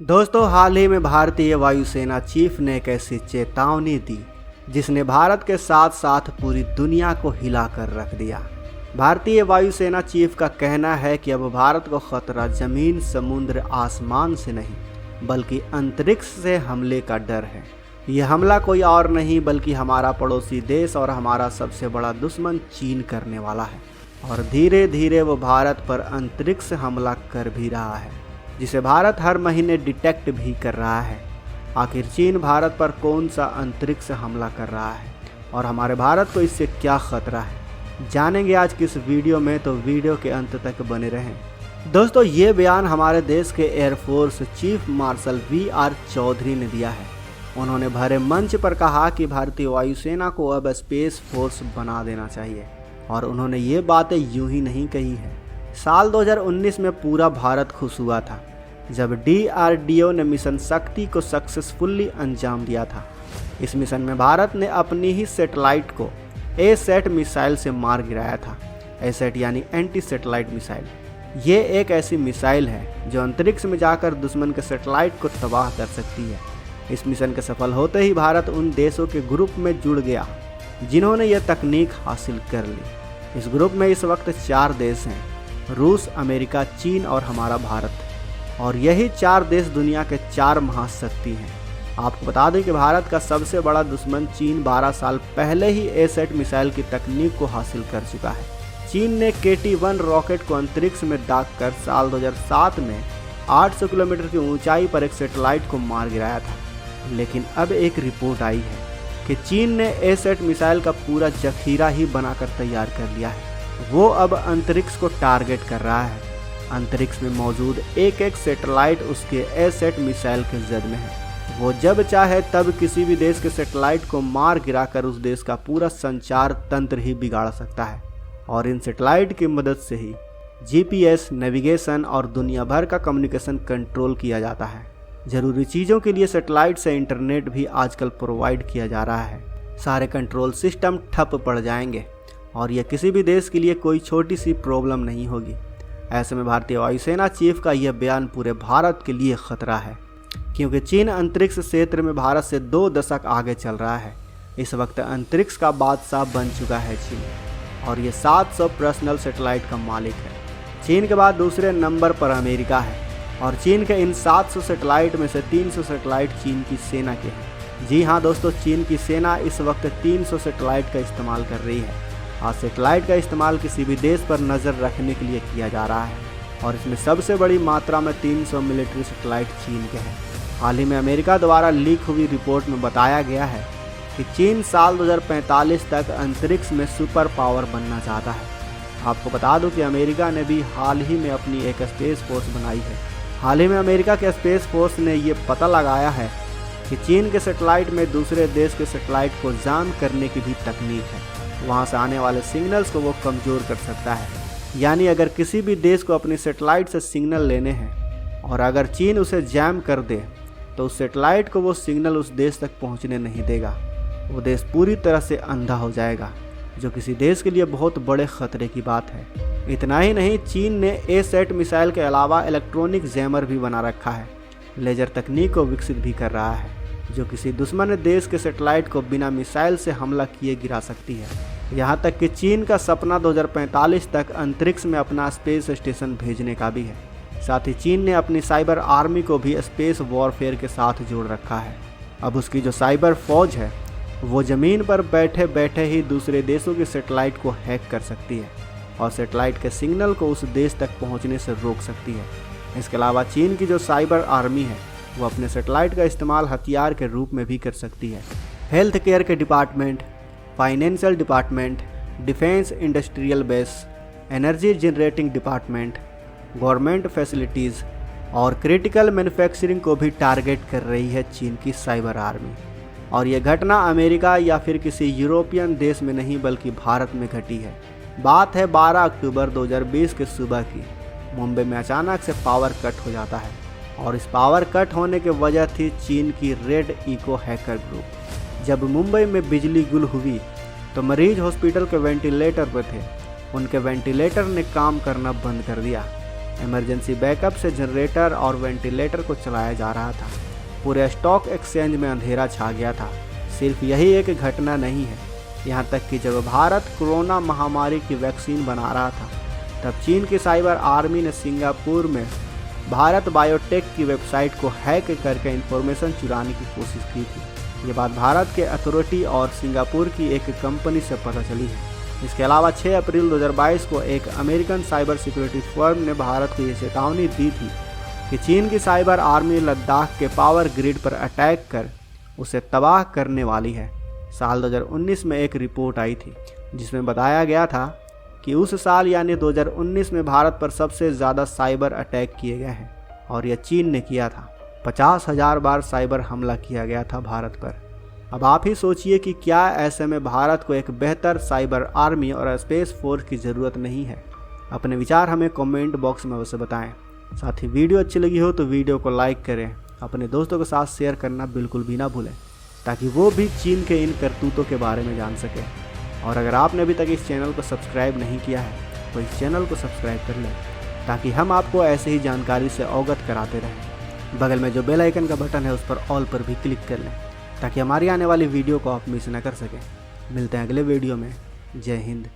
दोस्तों, हाल ही में भारतीय वायुसेना चीफ ने एक ऐसी चेतावनी दी जिसने भारत के साथ साथ पूरी दुनिया को हिला कर रख दिया। भारतीय वायुसेना चीफ का कहना है कि अब भारत को खतरा जमीन, समुद्र, आसमान से नहीं बल्कि अंतरिक्ष से हमले का डर है। यह हमला कोई और नहीं बल्कि हमारा पड़ोसी देश और हमारा सबसे बड़ा दुश्मन चीन करने वाला है और धीरे धीरे वो भारत पर अंतरिक्ष हमला कर भी रहा है, जिसे भारत हर महीने डिटेक्ट भी कर रहा है। आखिर चीन भारत पर कौन सा अंतरिक्ष हमला कर रहा है और हमारे भारत को इससे क्या खतरा है, जानेंगे आज की इस वीडियो में, तो वीडियो के अंत तक बने रहें। दोस्तों, ये बयान हमारे देश के air force chief marshal VR Chaudhary ने दिया है। उन्होंने भरे मंच पर कहा कि भारतीय वायुसेना को अब स्पेस फोर्स बना देना चाहिए और उन्होंने ये बातें यूं ही नहीं कही है। साल 2019 में पूरा भारत खुश हुआ था जब DRDO ने मिशन शक्ति को सक्सेसफुली अंजाम दिया था। इस मिशन में भारत ने अपनी ही सैटेलाइट को A-SAT मिसाइल से मार गिराया था। A-SAT यानी एंटी सैटेलाइट मिसाइल। ये एक ऐसी मिसाइल है जो अंतरिक्ष में जाकर दुश्मन के सैटेलाइट को तबाह कर सकती है। इस मिशन के सफल होते ही भारत उन देशों के ग्रुप में जुड़ गया जिन्होंने यह तकनीक हासिल कर ली। इस ग्रुप में इस वक्त 4 देश हैं: रूस, अमेरिका, चीन और हमारा भारत। और यही 4 देश दुनिया के 4 महाशक्ति हैं। आपको बता दें कि भारत का सबसे बड़ा दुश्मन चीन 12 साल पहले ही A-SAT मिसाइल की तकनीक को हासिल कर चुका है। चीन ने KT-1 रॉकेट को अंतरिक्ष में दागकर साल 2007 में 800 किलोमीटर की ऊंचाई पर एक सैटेलाइट को मार गिराया था। लेकिन अब एक रिपोर्ट आई है कि चीन ने A-SAT मिसाइल का पूरा जखीरा ही बनाकर तैयार कर लिया है। वो अब अंतरिक्ष को टारगेट कर रहा है। अंतरिक्ष में मौजूद एक सैटेलाइट उसके A-SAT मिसाइल के जद में है। वो जब चाहे तब किसी भी देश के सैटेलाइट को मार गिराकर उस देश का पूरा संचार तंत्र ही बिगाड़ सकता है। और इन सैटेलाइट की मदद से ही GPS, नेविगेशन और दुनिया भर का कम्युनिकेशन कंट्रोल किया जाता है। जरूरी चीज़ों के लिए सैटेलाइट से इंटरनेट भी आजकल प्रोवाइड किया जा रहा है। सारे कंट्रोल सिस्टम ठप पड़ जाएंगे और यह किसी भी देश के लिए कोई छोटी सी प्रॉब्लम नहीं होगी। ऐसे में भारतीय वायुसेना चीफ का यह बयान पूरे भारत के लिए खतरा है, क्योंकि चीन अंतरिक्ष क्षेत्र में भारत से 2 दशक आगे चल रहा है। इस वक्त अंतरिक्ष का बादशाह बन चुका है चीन और ये 700 पर्सनल सैटेलाइट का मालिक है। चीन के बाद दूसरे नंबर पर अमेरिका है और चीन के इन 700 सैटेलाइट में से 300 सैटेलाइट चीन की सेना के हैं। जी हाँ दोस्तों, चीन की सेना इस वक्त 300 सैटेलाइट का इस्तेमाल कर रही है। आज सैटेलाइट का इस्तेमाल किसी भी देश पर नज़र रखने के लिए किया जा रहा है और इसमें सबसे बड़ी मात्रा में 300 मिलिट्री सैटेलाइट चीन के हैं। हाल ही में अमेरिका द्वारा लीक हुई रिपोर्ट में बताया गया है कि चीन साल 2045 तक अंतरिक्ष में सुपर पावर बनना चाहता है। आपको बता दूं कि अमेरिका ने भी हाल ही में अपनी एक स्पेस फोर्स बनाई है। हाल ही में अमेरिका के स्पेस फोर्स ने ये पता लगाया है कि चीन के सैटेलाइट में दूसरे देश के सैटेलाइट को जाम करने की भी तकनीक है। वहाँ से आने वाले सिग्नल्स को वो कमज़ोर कर सकता है। यानी अगर किसी भी देश को अपनी सैटेलाइट से सिग्नल लेने हैं और अगर चीन उसे जैम कर दे तो उस सैटेलाइट को वो सिग्नल उस देश तक पहुँचने नहीं देगा। वो देश पूरी तरह से अंधा हो जाएगा, जो किसी देश के लिए बहुत बड़े खतरे की बात है। इतना ही नहीं, चीन ने A-SAT मिसाइल के अलावा इलेक्ट्रॉनिक जैमर भी बना रखा है। लेजर तकनीक को विकसित भी कर रहा है जो किसी दुश्मन देश के सैटेलाइट को बिना मिसाइल से हमला किए गिरा सकती है। यहाँ तक कि चीन का सपना 2045 तक अंतरिक्ष में अपना स्पेस स्टेशन भेजने का भी है। साथ ही चीन ने अपनी साइबर आर्मी को भी स्पेस वॉरफेयर के साथ जोड़ रखा है। अब उसकी जो साइबर फौज है वो ज़मीन पर बैठे बैठे ही दूसरे देशों के सैटेलाइट को हैक कर सकती है और सैटेलाइट के सिग्नल को उस देश तक पहुँचने से रोक सकती है। इसके अलावा चीन की जो साइबर आर्मी है वो अपने सैटेलाइट का इस्तेमाल हथियार के रूप में भी कर सकती है। हेल्थ केयर के department, financial department, defence industrial base, energy generating department, government facilities और क्रिटिकल मैन्युफैक्चरिंग को भी टारगेट कर रही है चीन की साइबर आर्मी। और यह घटना अमेरिका या फिर किसी यूरोपियन देश में नहीं बल्कि भारत में घटी है। बात है 12 अक्टूबर 2020 के सुबह की। मुंबई में अचानक से पावर कट हो जाता है और इस पावर कट होने की वजह थी चीन की रेड इको हैकर ग्रुप। जब मुंबई में बिजली गुल हुई तो मरीज हॉस्पिटल के वेंटिलेटर पर थे। उनके वेंटिलेटर ने काम करना बंद कर दिया इमरजेंसी बैकअप से जनरेटर और वेंटिलेटर को चलाया जा रहा था। पूरे स्टॉक एक्सचेंज में अंधेरा छा गया था। सिर्फ यही एक घटना नहीं है, यहाँ तक कि जब भारत कोरोना महामारी की वैक्सीन बना रहा था तब चीन की साइबर आर्मी ने सिंगापुर में भारत बायोटेक की वेबसाइट को हैक करके इंफॉर्मेशन चुराने की कोशिश की थी। ये बात भारत के अथॉरिटी और सिंगापुर की एक कंपनी से पता चली है। इसके अलावा 6 अप्रैल 2022 को एक अमेरिकन साइबर सिक्योरिटी फर्म ने भारत को ये चेतावनी दी थी कि चीन की साइबर आर्मी लद्दाख के पावर ग्रिड पर अटैक कर उसे तबाह करने वाली है। साल 2019 में एक रिपोर्ट आई थी जिसमें बताया गया था कि उस साल यानी 2019 में भारत पर सबसे ज़्यादा साइबर अटैक किए गए हैं और यह चीन ने किया था। 50,000 बार साइबर हमला किया गया था भारत पर। अब आप ही सोचिए कि क्या ऐसे में भारत को एक बेहतर साइबर आर्मी और स्पेस फोर्स की ज़रूरत नहीं है। अपने विचार हमें कमेंट बॉक्स में अवश्य बताएं। साथ ही वीडियो अच्छी लगी हो तो वीडियो को लाइक करें, अपने दोस्तों के साथ शेयर करना बिल्कुल भी ना भूलें ताकि वो भी चीन के इन करतूतों के बारे में जान सकें। और अगर आपने अभी तक इस चैनल को सब्सक्राइब नहीं किया है तो इस चैनल को सब्सक्राइब कर लें ताकि हम आपको ऐसे ही जानकारी से अवगत कराते रहें। बगल में जो बेल आइकन का बटन है उस पर ऑल पर भी क्लिक कर लें ताकि हमारी आने वाली वीडियो को आप मिस न कर सकें। मिलते हैं अगले वीडियो में। जय हिंद।